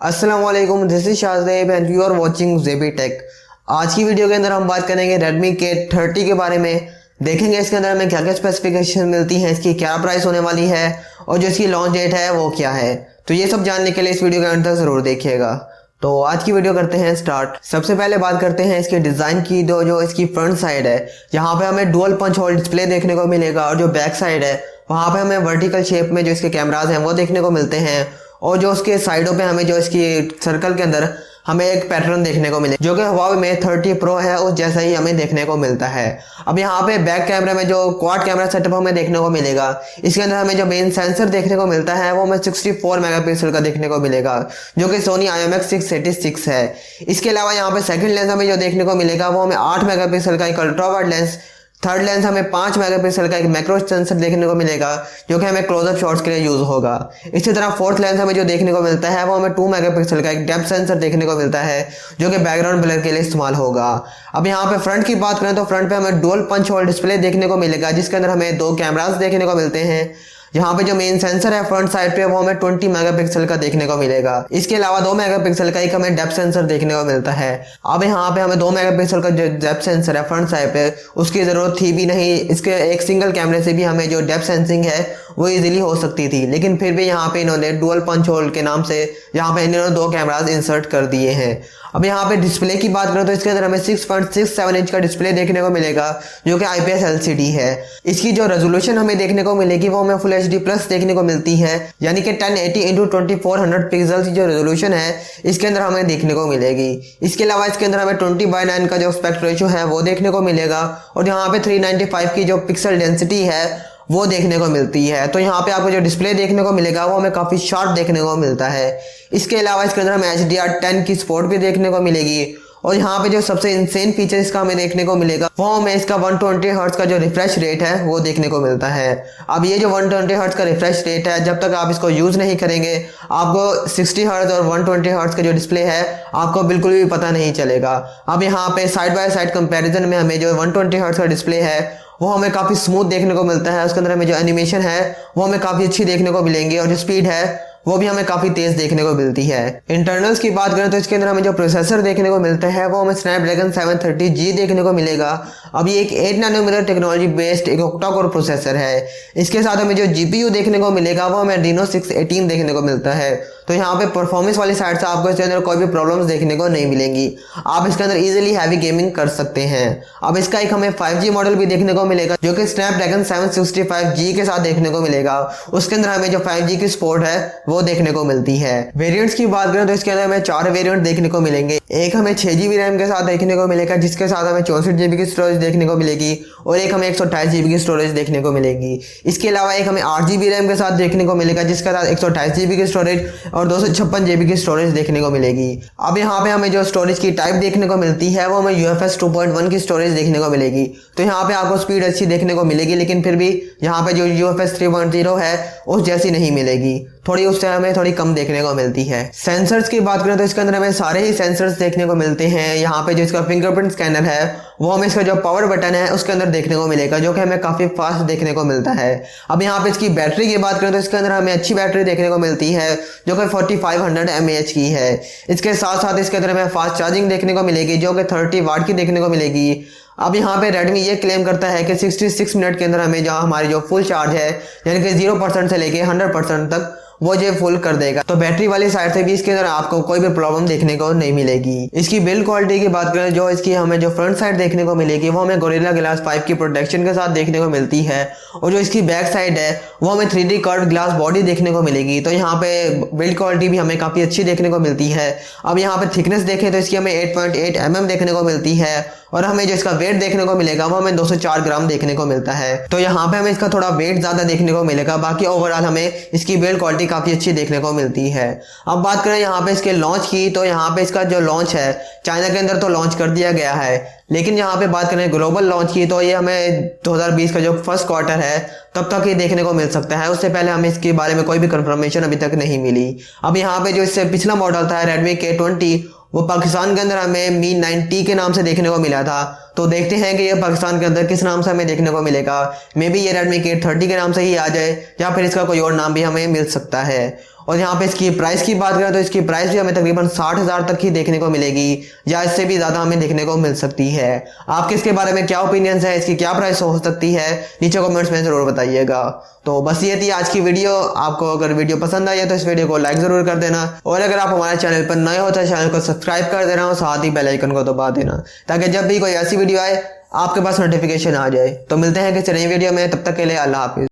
अस्सलाम वालेकुम, this is Shahzeb and you are watching JB tech. आज की वीडियो के अंदर हम बात करेंगे Redmi K30 के बारे में। देखेंगे इसके अंदर हमें क्या क्या स्पेसिफिकेशन मिलती हैं, इसकी क्या प्राइस होने वाली है और जो इसकी लॉन्च डेट है वो क्या है। तो ये सब जानने के लिए इस वीडियो के अंत तक ज़रूर देखिएगा। तो आज की वीडियो करते हैं स्टार्ट। सबसे पहले बात करते हैं इसके डिज़ाइन की। जो इसकी फ्रंट साइड है, यहाँ पे हमें डुअल पंच होल डिस्प्ले देखने को मिलेगा और जो बैक साइड है वहाँ पे हमें वर्टिकल शेप में जो इसके कैमराज हैं वो देखने को मिलते हैं। और जो उसके साइडों पे हमें जो इसकी सर्कल के अंदर हमें एक पैटर्न देखने को मिले जो कि Huawei में 30 Pro है उस जैसा ही हमें देखने को मिलता है। अब यहाँ पे बैक कैमरे में जो क्वाड कैमरा सेटअप हमें देखने को मिलेगा, इसके अंदर हमें जो मेन सेंसर देखने को मिलता है वो हमें 64 मेगापिक्सल का देखने को मिलेगा जो कि Sony IMX 686 है। इसके अलावा यहाँ पे सेकंड लेंस हमें जो देखने को मिलेगा वो हमें 8 मेगापिक्सल का एक ultra wide lens, third lens हमें 5 मेगापिक्सल का एक मैक्रो सेंसर देखने को मिलेगा जो कि हमें क्लोजअप शॉट्स के लिए यूज होगा। इसी तरह फोर्थ लेंस हमें जो देखने को मिलता है वो हमें 2 मेगापिक्सल का एक डेप्थ सेंसर देखने को मिलता है जो कि बैकग्राउंड ब्लर के लिए इस्तेमाल होगा। अब यहाँ पे फ्रंट की बात करें तो फ्रंट पे हमें डुअल पंच होल डिस्प्ले देखने को मिलेगा जिसके अंदर हमें 2 कैमरास देखने को मिलते हैं। यहाँ पे जो मेन सेंसर है फ्रंट साइड पे वो हमें 20 मेगापिक्सल का देखने को मिलेगा। इसके अलावा 2 मेगापिक्सल का एक हमें डेप्थ सेंसर देखने को मिलता है। अब यहाँ पे हमें 2 मेगापिक्सल का जो डेप्थ सेंसर है फ्रंट साइड पे उसकी ज़रूरत थी भी नहीं। इसके एक सिंगल कैमरे से भी हमें जो डेप्थ सेंसिंग है वो इजीली हो सकती थी, लेकिन फिर भी यहाँ पे इन्होंने डुअल पंच होल के नाम से यहाँ पे इन्होंने 2 कैमराज इंसर्ट कर दिए हैं। अब यहाँ पे डिस्प्ले की बात करें तो इसके अंदर हमें 6.67 इंच का डिस्प्ले देखने को मिलेगा जो कि IPS LCD है। इसकी जो रेजोल्यूशन हमें देखने को मिलेगी वो हमें फुल HD प्लस देखने को मिलती है, यानी कि 1080 × 2400 पिक्सल की जो रेजोल्यूशन है इसके अंदर हमें देखने को मिलेगी। इसके अलावा इसके अंदर हमें 20:9 का जो एस्पेक्ट रेशियो है वो देखने को मिलेगा और यहाँ पे 395 की जो पिक्सल डेंसिटी है वो देखने को मिलती है। तो यहाँ पे आपको जो डिस्प्ले देखने को मिलेगा वो हमें काफ़ी शार्प देखने को मिलता है। इसके अलावा इसके अंदर हमें HDR10 की सपोर्ट भी देखने को मिलेगी और यहाँ पे जो सबसे इंसेन फीचर इसका हमें देखने को मिलेगा वो हमें इसका 120 हर्ट्ज का जो रिफ्रेश रेट है वो देखने को मिलता है। अब ये जो 120 हर्ट्ज का रिफ्रेश रेट है, जब तक आप इसको यूज़ नहीं करेंगे आपको 60 हर्ट्ज और 120 हर्ट्ज का जो डिस्प्ले है आपको बिल्कुल भी पता नहीं चलेगा। अब यहाँ पे साइड बाय साइड कंपेरिजन में हमें जो 120 हर्ट्ज का डिस्प्ले है वो हमें काफ़ी स्मूथ देखने को मिलता है। उसके अंदर हमें जो एनिमेशन है वो हमें काफ़ी अच्छी देखने को मिलेंगी और जो स्पीड है वो भी हमें काफ़ी तेज़ देखने को मिलती है। इंटरनल्स की बात करें तो इसके अंदर हमें जो प्रोसेसर देखने को मिलता है वो हमें स्नैपड्रैगन 730G देखने को मिलेगा। अब ये एक 8 नैनोमीटर टेक्नोलॉजी बेस्ड एक ऑक्टा कोर प्रोसेसर है। इसके साथ हमें जो GPU देखने को मिलेगा वो हमें Adreno 618 देखने को मिलता है। तो यहाँ पे परफॉर्मेंस वाली साइड से आपको इसके अंदर कोई भी प्रॉब्लम्स देखने को नहीं मिलेंगी। आप इसके अंदर इजीली हैवी गेमिंग कर सकते हैं। अब इसका एक हमें 5G मॉडल भी देखने को मिलेगा जो कि स्नैपड्रैगन 765G के साथ देखने को मिलेगा। उसके अंदर हमें जो 5G की सपोर्ट है वो देखने को मिलती है। वेरिएंट्स की बात करें तो इसके अंदर हमें 4 वेरिएंट देखने को मिलेंगे। एक हमें 6GB रैम के साथ देखने को मिलेगा जिसके साथ हमें 64GB की स्टोरेज देखने को मिलेगी और एक हमें 128GB की स्टोरेज देखने को मिलेगी। इसके अलावा एक हमें 8GB रैम के साथ देखने को मिलेगा जिसके साथ 128GB की स्टोरेज और 256GB की स्टोरेज देखने को मिलेगी। अब यहाँ पे हमें जो स्टोरेज की टाइप देखने को मिलती है वो हमें UFS 2.1 की स्टोरेज देखने को मिलेगी। तो यहाँ पे आपको स्पीड अच्छी देखने को मिलेगी, लेकिन फिर भी यहाँ पे जो UFS 3.0 है उस जैसी नहीं मिलेगी, थोड़ी उससे हमें थोड़ी कम देखने को मिलती है। सेंसर्स की बात करें तो इसके अंदर हमें सारे ही सेंसर्स देखने को मिलते हैं। यहाँ पे जो इसका फिंगरप्रिंट स्कैनर है वो हमें इसका जो पावर बटन है उसके अंदर देखने को मिलेगा जो कि हमें काफ़ी फास्ट देखने को मिलता है। अब यहाँ पे इसकी बैटरी की बात करें तो इसके अंदर हमें अच्छी बैटरी देखने को मिलती है जो कि 4500 mAh की है। इसके साथ साथ इसके अंदर हमें फास्ट चार्जिंग देखने को मिलेगी जो कि 30 वाट की देखने को मिलेगी। अब यहाँ पे Redmi ये क्लेम करता है कि 66 मिनट के अंदर हमें जहाँ हमारी जो फुल चार्ज है यानी कि 0% से लेके 100% तक वो जो फुल कर देगा। तो बैटरी वाली साइड से भी इसके अंदर आपको कोई भी प्रॉब्लम देखने को नहीं मिलेगी। इसकी बिल्ड क्वालिटी की बात करें जो इसकी हमें जो फ्रंट साइड देखने को मिलेगी वो हमें गोरिल्ला ग्लास 5 की प्रोटेक्शन के साथ देखने को मिलती है और जो इसकी बैक साइड है वो हमें 3D कर्व्ड ग्लास बॉडी देखने को मिलेगी। तो यहाँ पे बिल्ड क्वालिटी भी हमें काफ़ी अच्छी देखने को मिलती है। अब यहाँ पे थिकनेस देखें तो इसकी हमें 8.8 mm देखने को मिलती है और हमें जो इसका वेट देखने को मिलेगा वो हमें 204 ग्राम देखने को मिलता है। तो यहाँ पे हमें इसका थोड़ा वेट ज़्यादा देखने को मिलेगा, बाकी ओवरऑल हमें इसकी बिल्ड क्वालिटी काफ़ी अच्छी देखने को मिलती है। अब बात करें यहाँ पे इसके लॉन्च की, तो यहाँ पे इसका जो लॉन्च है चाइना के अंदर तो लॉन्च कर दिया गया है, लेकिन यहाँ पे बात करें ग्लोबल लॉन्च की तो ये हमें 2020 का जो फर्स्ट क्वार्टर है तब तक ये देखने को मिल सकता है। उससे पहले हमें इसके बारे में कोई भी कंफर्मेशन अभी तक नहीं मिली। अब यहाँ पे जो इससे पिछला मॉडल था Redmi K20 वो पाकिस्तान के अंदर हमें मी 9T के नाम से देखने को मिला था। तो देखते हैं कि ये पाकिस्तान के अंदर किस नाम से हमें देखने को मिलेगा। मे बी ये Redmi K30 के नाम से ही आ जाए या फिर इसका कोई और नाम भी हमें मिल सकता है। और यहाँ पे इसकी प्राइस की बात करें तो इसकी प्राइस भी हमें तकरीबन 60,000 तक ही देखने को मिलेगी, या इससे भी ज़्यादा हमें देखने को मिल सकती है। आपके इसके बारे में क्या ओपिनियंस है, इसकी क्या प्राइस हो सकती है, नीचे कमेंट्स में ज़रूर बताइएगा। तो बस ये थी आज की वीडियो। आपको अगर वीडियो पसंद आई है तो इस वीडियो को लाइक ज़रूर कर देना, और अगर आप हमारे चैनल पर नए हो तो चैनल को सब्सक्राइब कर देना और साथ ही बेल आइकन को दबा देना, ताकि जब भी कोई ऐसी वीडियो आए आपके पास नोटिफिकेशन आ जाए। तो मिलते हैं किसी नई वीडियो में, तब तक के लिए अल्लाह हाफिज़।